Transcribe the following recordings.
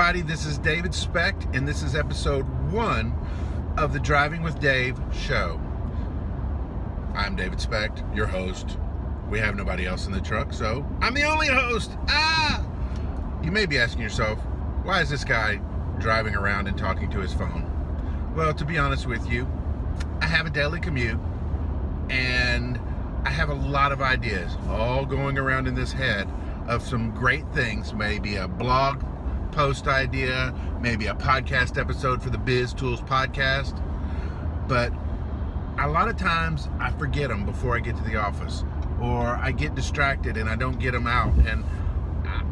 everybody, this is David Specht, and this is episode 1 of the Driving with Dave show. I'm David Specht, your host. We have nobody else in the truck, so I'm the only host. You may be asking yourself, why is this guy driving around and talking to his phone? Well, to be honest with you, I have a daily commute, and I have a lot of ideas all going around in this head of some great things, maybe a blog post idea, maybe a podcast episode for the Biz Tools podcast. But a lot of times I forget them before I get to the office, or I get distracted and I don't get them out. And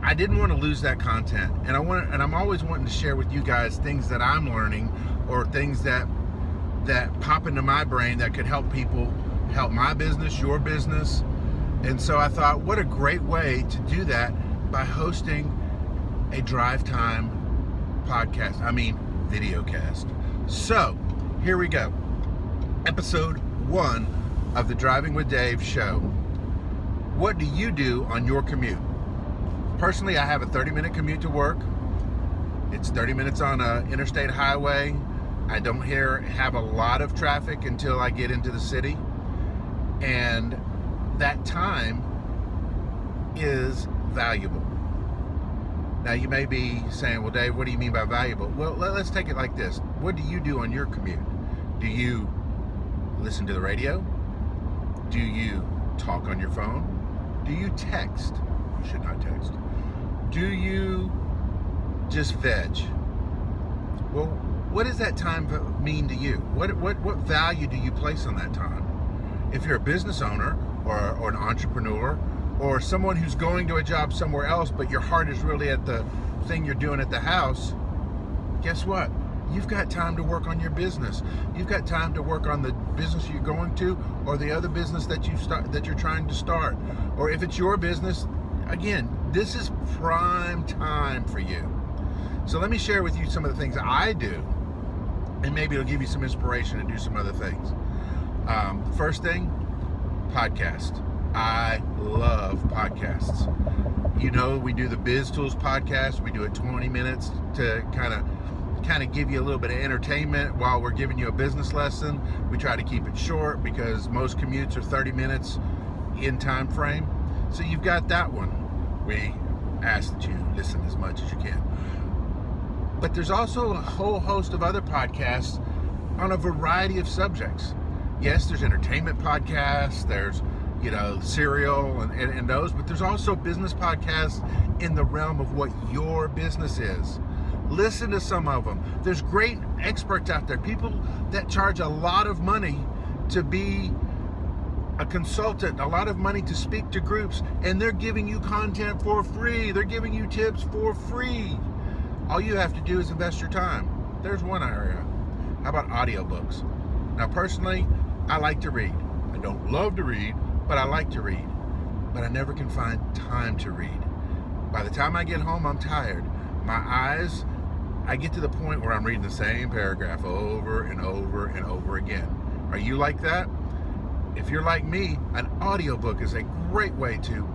I didn't want to lose that content. And I'm always wanting to share with you guys things that I'm learning, or things that pop into my brain that could help people, help my business, your business. And so I thought, what a great way to do that by hosting a drive time podcast. Videocast. So here we go. Episode 1 of the Driving with Dave show. What do you do on your commute? Personally, I have a 30-minute commute to work. It's 30 minutes on an interstate highway. I don't have a lot of traffic until I get into the city. And that time is valuable. Now, you may be saying, well, Dave, what do you mean by valuable? Well, let's take it like this. What do you do on your commute? Do you listen to the radio? Do you talk on your phone? Do you text? You should not text. Do you just veg? Well, what does that time mean to you? What value do you place on that time? If you're a business owner or an entrepreneur, or someone who's going to a job somewhere else, but your heart is really at the thing you're doing at the house, guess what? You've got time to work on your business. You've got time to work on the business you're going to, or the other business that you're trying to start. Or if it's your business, again, this is prime time for you. So let me share with you some of the things I do, and maybe it'll give you some inspiration to do some other things. First thing, podcast. I love podcasts. You know, we do the Biz Tools podcast. We do it 20 minutes to kind of give you a little bit of entertainment while we're giving you a business lesson. We try to keep it short because most commutes are 30 minutes in time frame. So you've got that one. We ask that you listen as much as you can. But there's also a whole host of other podcasts on a variety of subjects. Yes, there's entertainment podcasts, there's serial and those, but there's also business podcasts in the realm of what your business is. Listen to some of them. There's great experts out there, people that charge a lot of money to be a consultant, a lot of money to speak to groups, and they're giving you content for free. They're giving you tips for free. All you have to do is invest your time. There's one area. How about audiobooks? Now, personally, I like to read. I don't love to read, but I like to read. But I never can find time to read. By the time I get home, I'm tired. My eyes, I get to the point where I'm reading the same paragraph over and over and over again. Are you like that? If you're like me, an audiobook is a great way to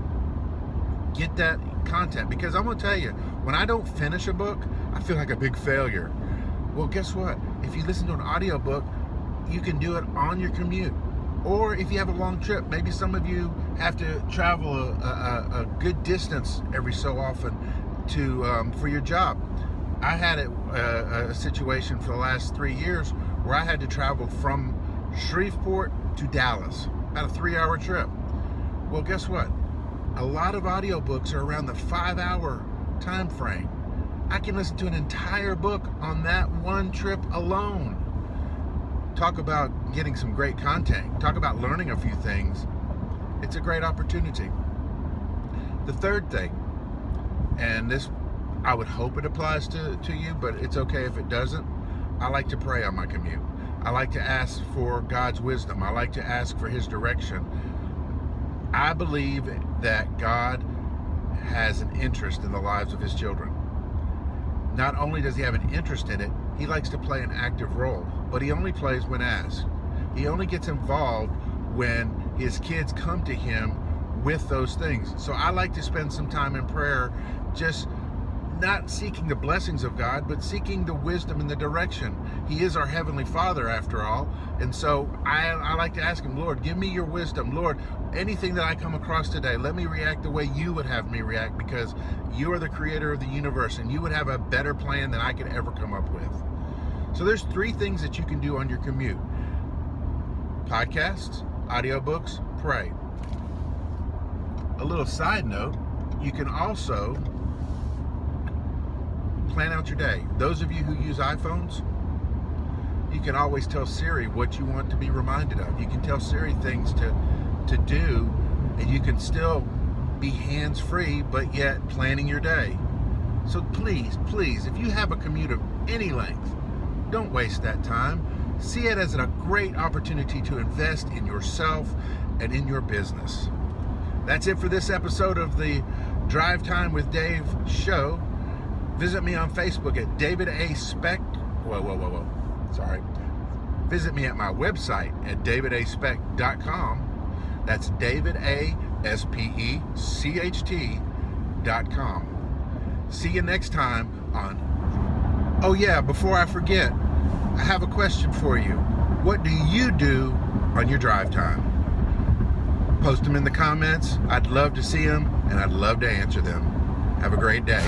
get that content. Because I'm going to tell you, when I don't finish a book, I feel like a big failure. Well, guess what? If you listen to an audiobook, you can do it on your commute. Or if you have a long trip, maybe some of you have to travel a good distance every so often for your job. I had a situation for the last 3 years where I had to travel from Shreveport to Dallas, about a 3-hour trip. Well, guess what? A lot of audiobooks are around the 5-hour time frame. I can listen to an entire book on that one trip alone. Talk about getting some great content. Talk about learning a few things. It's a great opportunity. The third thing, and this, I would hope it applies to you, but it's okay if it doesn't. I like to pray on my commute. I like to ask for God's wisdom. I like to ask for His direction. I believe that God has an interest in the lives of His children. Not only does He have an interest in it, He likes to play an active role, but He only plays when asked. He only gets involved when His kids come to Him with those things. So I like to spend some time in prayer, just not seeking the blessings of God, but seeking the wisdom and the direction. He is our Heavenly Father, after all. And so I like to ask Him, Lord, give me your wisdom. Lord, anything that I come across today, let me react the way you would have me react, because you are the creator of the universe and you would have a better plan than I could ever come up with. So there's 3 things that you can do on your commute: podcasts, audiobooks, pray. A little side note, you can also plan out your day. Those of you who use iPhones, you can always tell Siri what you want to be reminded of. You can tell Siri things to do, and you can still be hands-free, but yet planning your day. So please, if you have a commute of any length, don't waste that time. See it as a great opportunity to invest in yourself and in your business. That's it for this episode of the Drive Time with Dave show. Visit me on Facebook at David A. Specht. Sorry. Visit me at my website at davidaspecht.com. That's davidaspecht.com. See you next time on... Oh yeah, before I forget, I have a question for you. What do you do on your drive time? Post them in the comments. I'd love to see them, and I'd love to answer them. Have a great day.